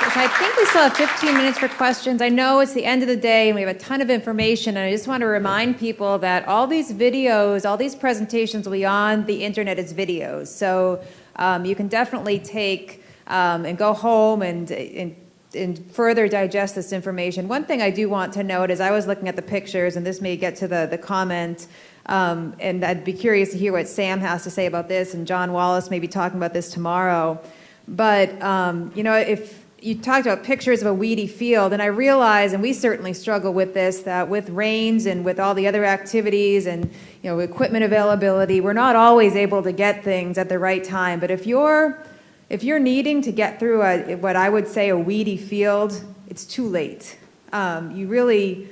So I think we still have 15 minutes for questions. I know it's the end of the day and we have a ton of information, and I just want to remind people that all these videos, all these presentations will be on the internet as videos. So you can definitely take and go home and further digest this information. One thing I do want to note is I was looking at the pictures, and this may get to the comment, and I'd be curious to hear what Sam has to say about this, and John Wallace may be talking about this tomorrow. But, you know, if you talked about pictures of a weedy field, and I realize, and we certainly struggle with this, that with rains and with all the other activities and, you know, equipment availability, we're not always able to get things at the right time. But if you're needing to get through what I would say a weedy field, it's too late. You really,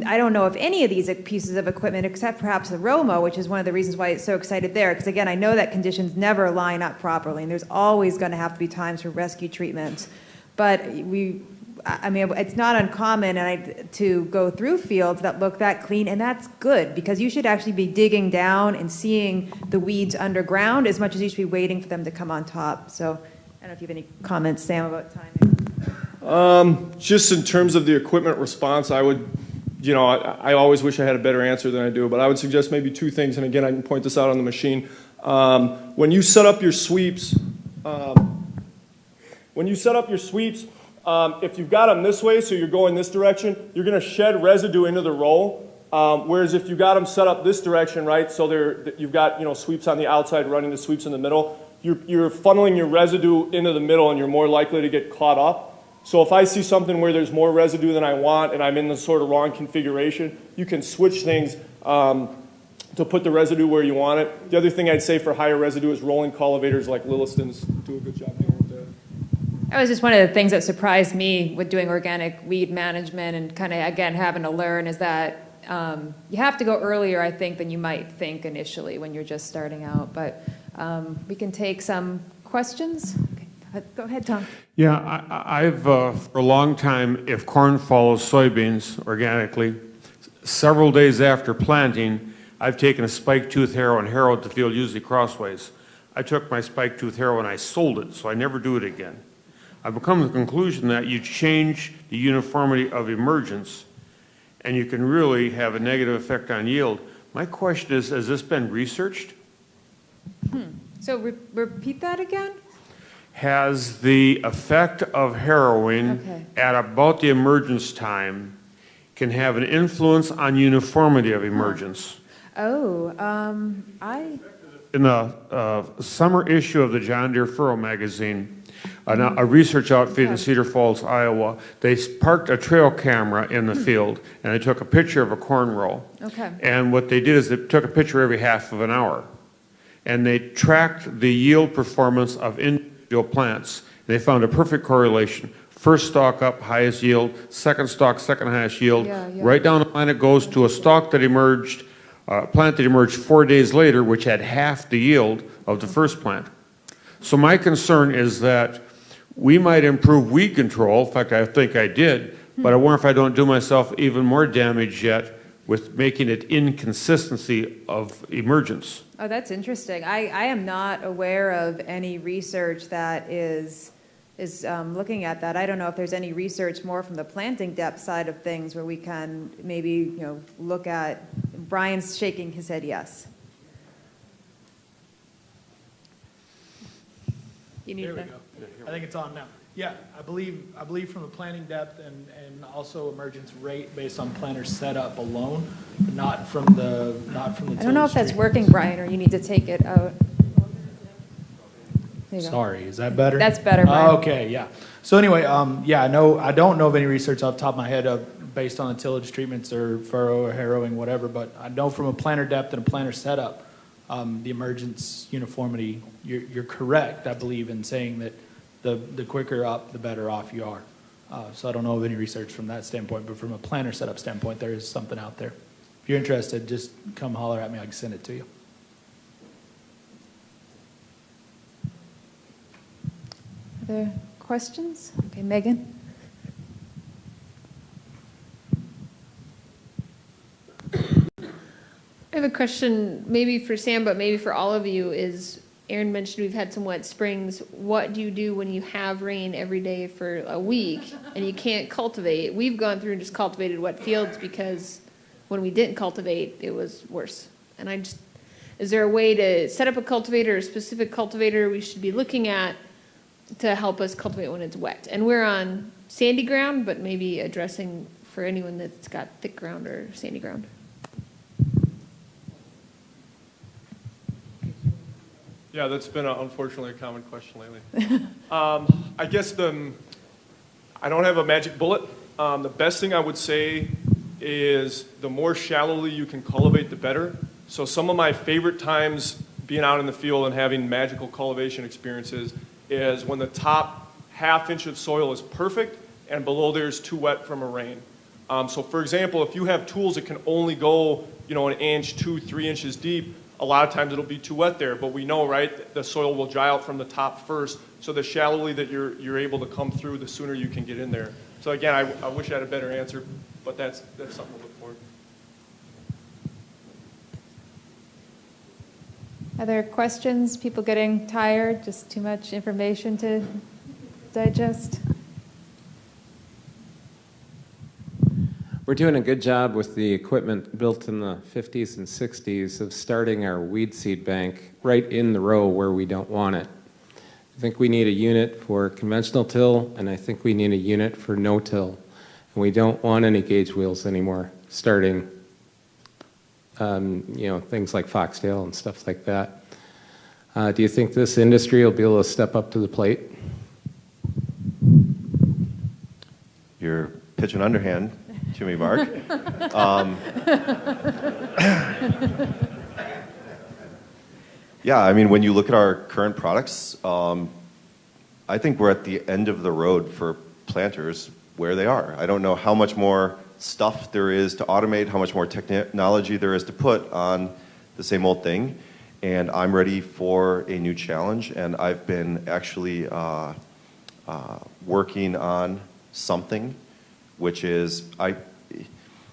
I don't know of any of these pieces of equipment except perhaps the Romo, which is one of the reasons why it's so excited there. Because again, I know that conditions never line up properly, and there's always going to have to be times for rescue treatment. But I mean, it's not uncommon to go through fields that look that clean, and that's good, because you should actually be digging down and seeing the weeds underground as much as you should be waiting for them to come on top. So I don't know if you have any comments, Sam, about timing. Just in terms of the equipment response, I would, you know, I always wish I had a better answer than I do, but I would suggest maybe two things, and again, I can point this out on the machine. When you set up your sweeps, if you've got them this way, so you're going this direction, you're going to shed residue into the roll. Whereas if you got them set up this direction, right, so you've got, you know, sweeps on the outside running the sweeps in the middle, you're funneling your residue into the middle, and you're more likely to get caught up. So if I see something where there's more residue than I want and I'm in the sort of wrong configuration, you can switch things to put the residue where you want it. The other thing I'd say for higher residue is rolling cultivators like Lilliston's do a good job dealing with that. That was just one of the things that surprised me with doing organic weed management and kind of, again, having to learn is that you have to go earlier, I think, than you might think initially when you're just starting out. But we can take some questions. Okay. Go ahead, Tom. Yeah, I've for a long time, if corn follows soybeans organically, several days after planting, I've taken a spike-tooth harrow and harrowed the field, usually crossways. I took my spike-tooth harrow and I sold it, so I never do it again. I've come to the conclusion that you change the uniformity of emergence, and you can really have a negative effect on yield. My question is, has this been researched? So repeat that again? Has the effect of harrowing at about the emergence time can have an influence on uniformity of emergence? In the summer issue of the John Deere Furrow magazine, a research outfit in Cedar Falls, Iowa, they parked a trail camera in the field, and they took a picture of a corn row. And what they did is they took a picture every half of an hour, and they tracked the yield performance of individual plants. They found a perfect correlation. First stalk up, highest yield. Second stalk, second highest yield. Right down the line it goes to a stalk that emerged, plant that emerged 4 days later, which had half the yield of the first plant. So my concern is that we might improve weed control. In fact, I think I did, but I wonder if I don't do myself even more damage yet with making it inconsistency of emergence. Oh, that's interesting. I am not aware of any research that is looking at that. I don't know if there's any research more from the planting depth side of things where we can maybe, you know, look at. Brian's shaking his head yes. You need there we go. I think it's on now. Yeah, I believe from the planting depth and also emergence rate based on planter setup alone, but not from the I don't know if that's working, Brian, or you need to take it out. Sorry, is that better? That's better, Brian. Okay, yeah. So anyway, yeah, I don't know of any research off the top of my head based on the tillage treatments or furrow or harrowing, whatever, but I know from a planter depth and a planter setup, the emergence uniformity, you're correct, I believe, in saying that the quicker up, the better off you are. So I don't know of any research from that standpoint, but from a planner setup standpoint, there is something out there. If you're interested, just come holler at me. I can send it to you. Other questions? Okay, Megan. I have a question maybe for Sam, but maybe for all of you, is Aaron mentioned we've had some wet springs. What do you do when you have rain every day for a week and you can't cultivate? We've gone through and just cultivated wet fields because when we didn't cultivate, it was worse. And is there a way to set up a cultivator, a specific cultivator we should be looking at to help us cultivate when it's wet? And we're on sandy ground, but maybe addressing for anyone that's got thick ground or sandy ground. Yeah, that's been unfortunately a common question lately. I guess I don't have a magic bullet. The best thing I would say is the more shallowly you can cultivate, the better. So some of my favorite times being out in the field and having magical cultivation experiences is when the top half-inch of soil is perfect and below there is too wet from a rain. So for example, if you have tools that can only go, an inch, 2, 3 inches deep, a lot of times it'll be too wet there, but we know, right, the soil will dry out from the top first, so the shallowly that you're able to come through, the sooner you can get in there. So again, I wish I had a better answer, but that's something to look for. Other questions? People getting tired? Just too much information to digest? We're doing a good job with the equipment built in the 50s and 60s of starting our weed seed bank right in the row where we don't want it. I think we need a unit for conventional till, and I think we need a unit for no-till. And we don't want any gauge wheels anymore starting, things like Foxtail and stuff like that. Do you think this industry will be able to step up to the plate? You're pitching underhand to me, Mark. Yeah, I mean, when you look at our current products, I think we're at the end of the road for planters where they are. I don't know how much more stuff there is to automate, how much more technology there is to put on the same old thing, and I'm ready for a new challenge, and I've been actually working on something, which is,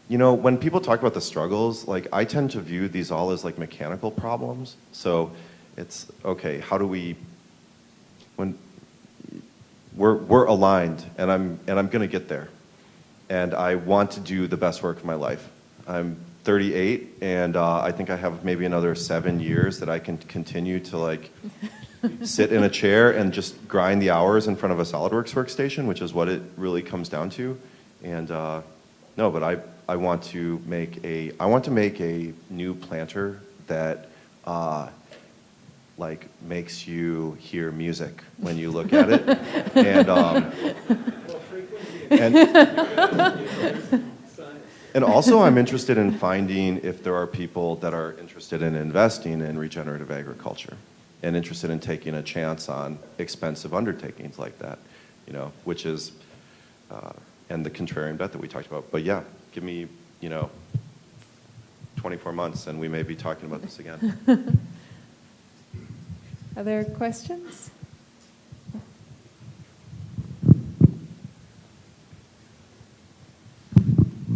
when people talk about the struggles, I tend to view these all as mechanical problems. So it's, okay, how do we, when we're aligned, and I'm gonna get there. And I want to do the best work of my life. I'm 38, and I think I have maybe another 7 years that I can continue to sit in a chair and just grind the hours in front of a SolidWorks workstation, which is what it really comes down to. And no, but I want to make a new planter that makes you hear music when you look at it, and also I'm interested in finding if there are people that are interested in investing in regenerative agriculture and interested in taking a chance on expensive undertakings like that, which is and the contrarian bet that we talked about. But yeah, give me 24 months and we may be talking about this again. Other questions?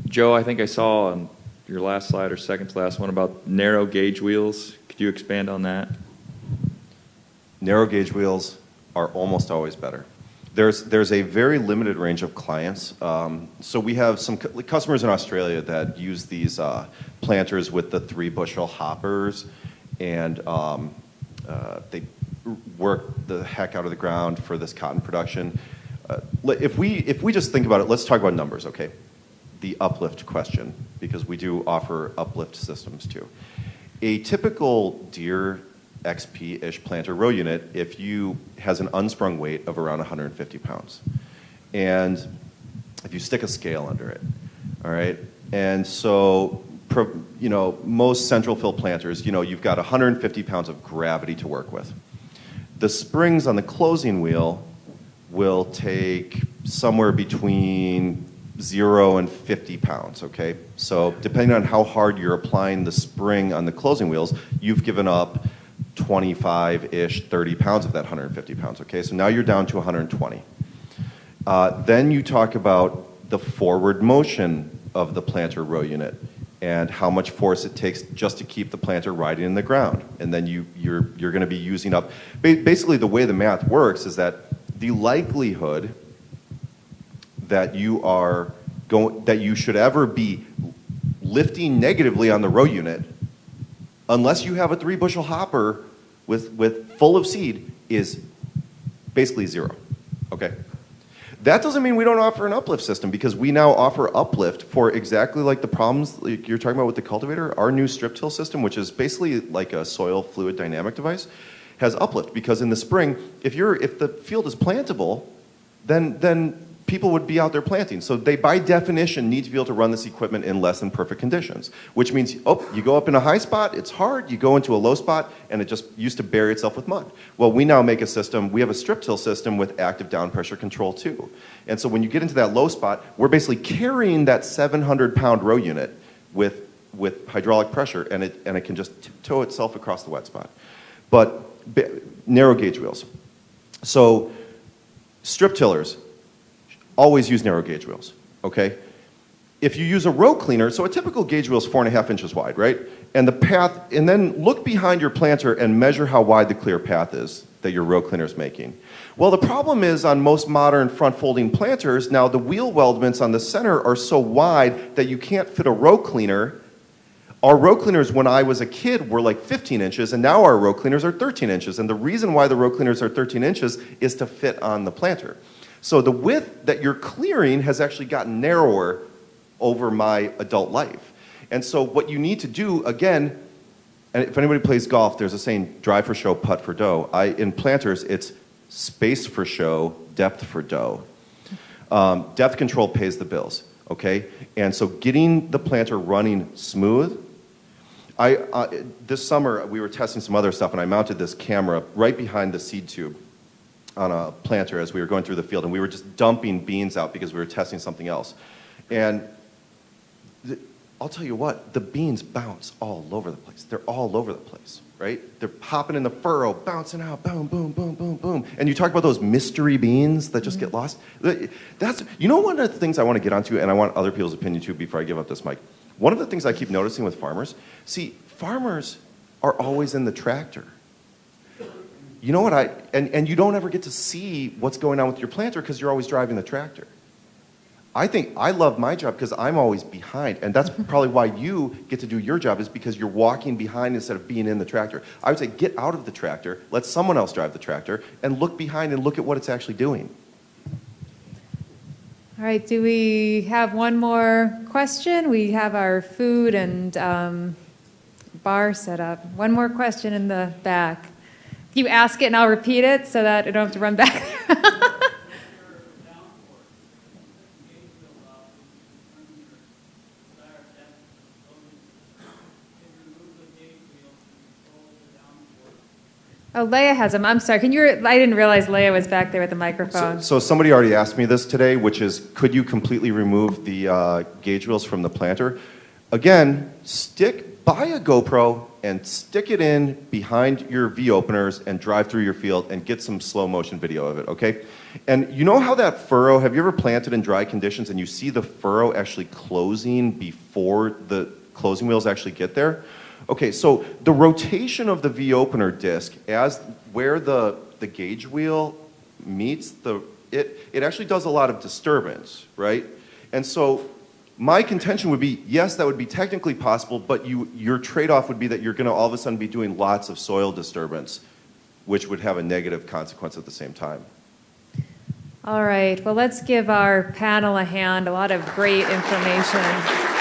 Joe, I think I saw on your last slide or second to last one about narrow gauge wheels. Could you expand on that? Narrow gauge wheels are almost always better. There's a very limited range of clients. So we have some customers in Australia that use these planters with the 3-bushel hoppers, and they work the heck out of the ground for this cotton production. If we just think about it, let's talk about numbers, okay? The uplift question, because we do offer uplift systems too. A typical Deere XP-ish planter row unit, has an unsprung weight of around 150 pounds. And if you stick a scale under it, all right? And so, most central fill planters, you've got 150 pounds of gravity to work with. The springs on the closing wheel will take somewhere between 0 and 50 pounds, okay? So depending on how hard you're applying the spring on the closing wheels, you've given up 25-ish, 30 pounds of that 150 pounds, okay? So now you're down to 120. Then you talk about the forward motion of the planter row unit. and how much force it takes just to keep the planter riding in the ground. And then you're going to be using up, basically the way the math works is that the likelihood that you should ever be lifting negatively on the row unit, unless you have a 3-bushel hopper with full of seed, is basically zero, okay? That doesn't mean we don't offer an uplift system, because we now offer uplift for exactly like the problems like you're talking about with the cultivator. Our new strip till system, which is basically like a soil fluid dynamic device, has uplift, because in the spring, if the field is plantable, then people would be out there planting. So they, by definition, need to be able to run this equipment in less than perfect conditions, which means, you go up in a high spot, it's hard, you go into a low spot, and it just used to bury itself with mud. Well, we now make a system, we have a strip till system with active down pressure control too. And so when you get into that low spot, we're basically carrying that 700-pound row unit with hydraulic pressure, and it can just tow itself across the wet spot. But narrow gauge wheels. So strip tillers, always use narrow gauge wheels, okay? If you use a row cleaner, so a typical gauge wheel is 4.5 inches wide, right? And the path, and then look behind your planter and measure how wide the clear path is that your row cleaner is making. Well, the problem is on most modern front folding planters, now the wheel weldments on the center are so wide that you can't fit a row cleaner. Our row cleaners, when I was a kid, were like 15 inches, and now our row cleaners are 13 inches. And the reason why the row cleaners are 13 inches is to fit on the planter. So the width that you're clearing has actually gotten narrower over my adult life. And so what you need to do, again, and if anybody plays golf, there's a saying, drive for show, putt for dough. In planters, it's space for show, depth for dough. Depth control pays the bills, okay? And so getting the planter running smooth, this summer we were testing some other stuff, and I mounted this camera right behind the seed tube on a planter as we were going through the field, and we were just dumping beans out because we were testing something else. And I'll tell you what, the beans bounce all over the place. They're all over the place, right? They're hopping in the furrow, bouncing out, boom, boom, boom, boom, boom. And you talk about those mystery beans that just get lost. You know, one of the things I want to get onto, and I want other people's opinion too before I give up this mic. One of the things I keep noticing with farmers, farmers are always in the tractor. You know what, and you don't ever get to see what's going on with your planter because you're always driving the tractor. I think I love my job because I'm always behind, and that's probably why you get to do your job, is because you're walking behind instead of being in the tractor. I would say get out of the tractor, let someone else drive the tractor, and look behind and look at what it's actually doing. All right, do we have one more question? We have our food and bar set up. One more question in the back. You ask it and I'll repeat it so that I don't have to run back. Oh, Leah has them. I'm sorry. I didn't realize Leah was back there with the microphone. So somebody already asked me this today, which is, could you completely remove the gauge wheels from the planter? Again, buy a GoPro and stick it in behind your V-openers and drive through your field and get some slow motion video of it, okay? And you know how that furrow, have you ever planted in dry conditions and you see the furrow actually closing before the closing wheels actually get there? Okay, so the rotation of the V-opener disc as where the gauge wheel meets it actually does a lot of disturbance, right? And so my contention would be, yes, that would be technically possible, but your trade-off would be that you're going to all of a sudden be doing lots of soil disturbance, which would have a negative consequence at the same time. All right, well, let's give our panel a hand. A lot of great information.